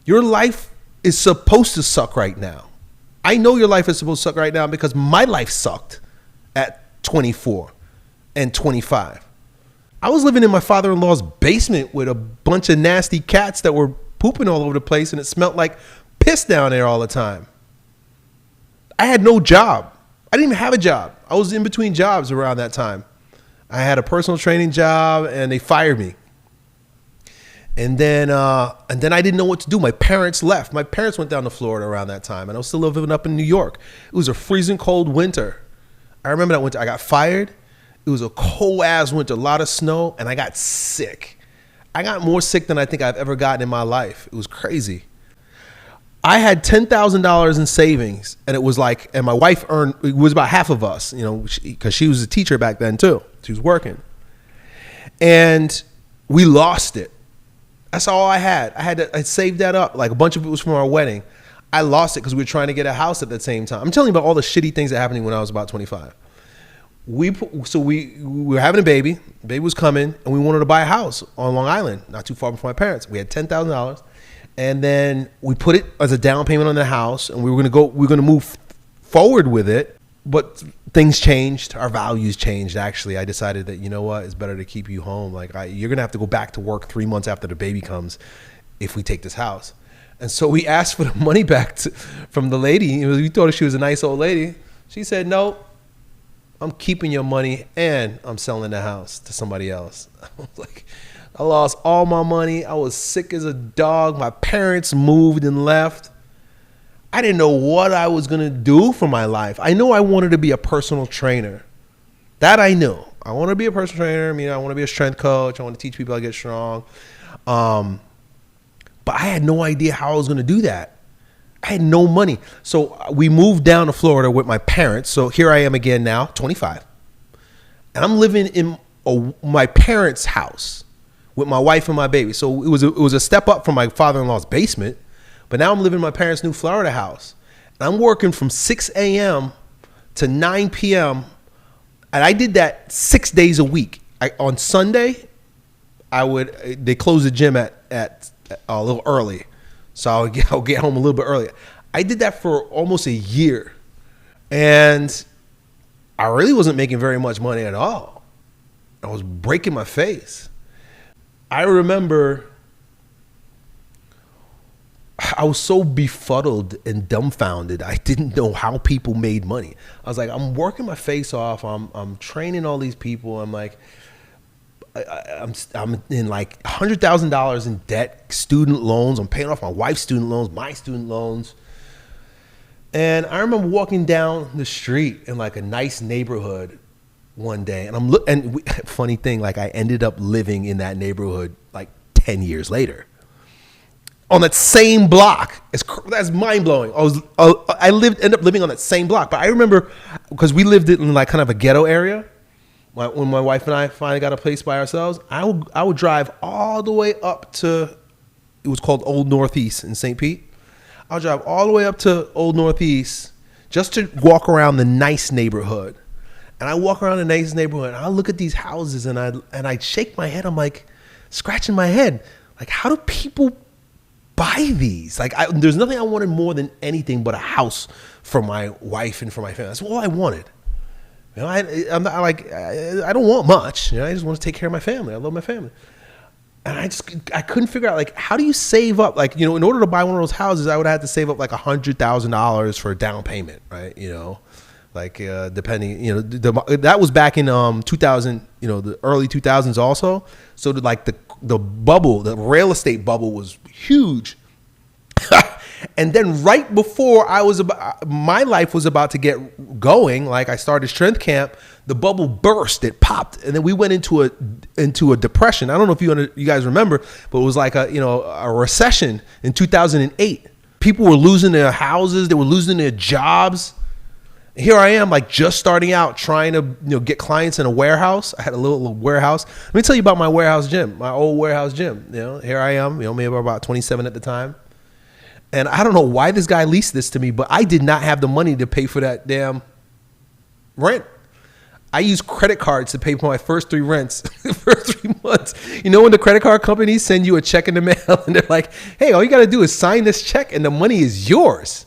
Your life is supposed to suck right now. I know your life is supposed to suck right now because my life sucked at 24 and 25. I was living in my father-in-law's basement with a bunch of nasty cats that were pooping all over the place, and it smelled like piss down there all the time. I had no job. I didn't even have a job. I was in between jobs around that time. I had a personal training job, and they fired me. And then I didn't know what to do. My parents left. My parents went down to Florida around that time, and I was still living up in New York. It was a freezing cold winter. I remember that winter. I got fired. It was a cold ass winter, a lot of snow, and I got sick. I got more sick than I think I've ever gotten in my life. It was crazy. I had $10,000 in savings, and it was like, and my wife earned, it was about half of us, you know, because she was a teacher back then too. She was working. And we lost it. That's all I had. I saved that up. Like a bunch of it was from our wedding. I lost it because we were trying to get a house at the same time. I'm telling you about all the shitty things that happened when I was about 25. We were having a baby. The baby was coming, and we wanted to buy a house on Long Island, not too far from my parents. We had $10,000, and then we put it as a down payment on the house, and we were gonna move forward with it. But things changed. Our values changed. Actually, I decided that, you know what, it's better to keep you home. Like you're gonna have to go back to work 3 months after the baby comes if we take this house. And so we asked for the money back from the lady. We thought she was a nice old lady. She said, no. I'm keeping your money and I'm selling the house to somebody else. I was like, I lost all my money. I was sick as a dog. My parents moved and left. I didn't know what I was going to do for my life. I knew I wanted to be a personal trainer. That I knew. I want to be a personal trainer. I mean, I want to be a strength coach. I want to teach people how to get strong. But I had no idea how I was going to do that. I had no money. So we moved down to Florida with my parents. So here I am again now, 25. And I'm living in my parents' house with my wife and my baby. So it was a step up from my father-in-law's basement. But now I'm living in my parents' new Florida house. And I'm working from 6 a.m. to 9 p.m. And I did that 6 days a week. On Sunday, they close the gym at a little early. So I'll get home a little bit earlier. I did that for almost a year. And I really wasn't making very much money at all. I was breaking my face. I remember I was so befuddled and dumbfounded. I didn't know how people made money. I was like, I'm working my face off. I'm training all these people. I'm like, I'm in like $100,000 in debt, student loans. I'm paying off my wife's student loans, my student loans. And I remember walking down the street in like a nice neighborhood one day, and funny thing, like I ended up living in that neighborhood like 10 years later on that same block. That's mind blowing. I ended up living on that same block, but I remember because we lived in like kind of a ghetto area. When my wife and I finally got a place by ourselves, I would drive all the way up to, it was called Old Northeast in St. Pete. I would drive all the way up to Old Northeast just to walk around the nice neighborhood. And I walk around the nice neighborhood and I look at these houses and I shake my head. I'm like scratching my head. Like, how do people buy these? Like, there's nothing I wanted more than anything but a house for my wife and for my family. That's all I wanted. You know, I'm not like, I don't want much. You know, I just want to take care of my family. I love my family. And I couldn't figure out, like, how do you save up? Like, you know, in order to buy one of those houses, I would have to save up like $100,000 for a down payment, right? You know, like depending, you know, that was back in 2000, you know, the early 2000s also. So the bubble, the real estate bubble was huge. And then right before my life was about to get going, like I started strength camp, the bubble burst, it popped, and then we went into a depression. I don't know if you guys remember, but it was like a recession in 2008. People were losing their houses, they were losing their jobs. Here I am, like just starting out, trying to get clients in a warehouse. I had a little warehouse. Let me tell you about my warehouse gym, my old warehouse gym. You know, here I am, maybe about 27 at the time. And I don't know why this guy leased this to me, but I did not have the money to pay for that damn rent. I use credit cards to pay for my first 3 rents, first 3 months. You know when the credit card companies send you a check in the mail and they're like, hey, all you got to do is sign this check and the money is yours.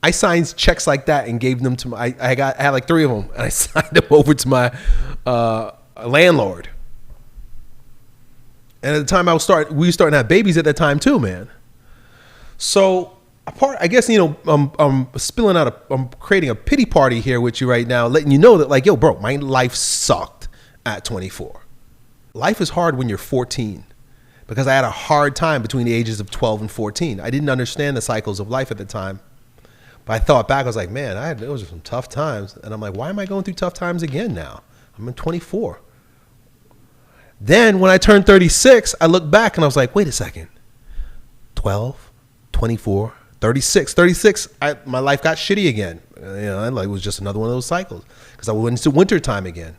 I signed checks like that and gave them to my, I had like 3 of them, and I signed them over to my landlord. And at the time we were starting to have babies at that time too, man. So I guess, I'm spilling out I'm creating a pity party here with you right now, letting you know that like, yo, bro, my life sucked at 24. Life is hard when you're 14, because I had a hard time between the ages of 12 and 14. I didn't understand the cycles of life at the time. But I thought back, I was like, man, those were some tough times. And I'm like, why am I going through tough times again now? I'm in 24. Then when I turned 36, I looked back and I was like, wait a second. 12, 24, 36, my life got shitty again. It was just another one of those cycles, because I went into winter time again.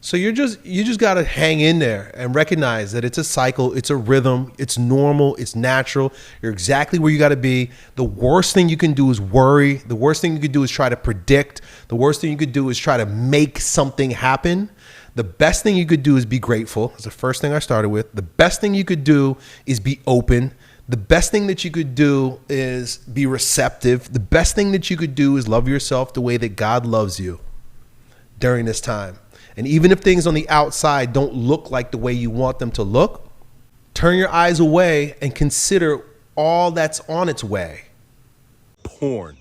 So you just got to hang in there and recognize that it's a cycle, it's a rhythm, it's normal, it's natural. You're exactly where you got to be. The worst thing you can do is worry. The worst thing you could do is try to predict. The worst thing you could do is try to make something happen. The best thing you could do is be grateful. That's the first thing I started with. The best thing you could do is be open. The best thing that you could do is be receptive. The best thing that you could do is love yourself the way that God loves you during this time. And even if things on the outside don't look like the way you want them to look, turn your eyes away and consider all that's on its way. Porn.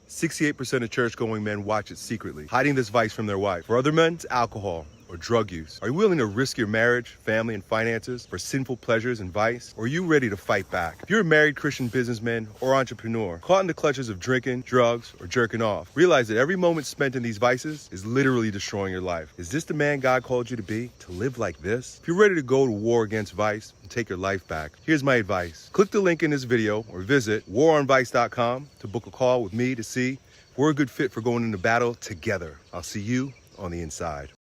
68% of church-going men watch it secretly, hiding this vice from their wife. For other men, it's alcohol or drug use. Are you willing to risk your marriage, family, and finances for sinful pleasures and vice? Or are you ready to fight back? If you're a married Christian businessman or entrepreneur caught in the clutches of drinking, drugs, or jerking off, realize that every moment spent in these vices is literally destroying your life. Is this the man God called you to be? To live like this? If you're ready to go to war against vice and take your life back, here's my advice. Click the link in this video or visit waronvice.com to book a call with me to see if we're a good fit for going into battle together. I'll see you on the inside.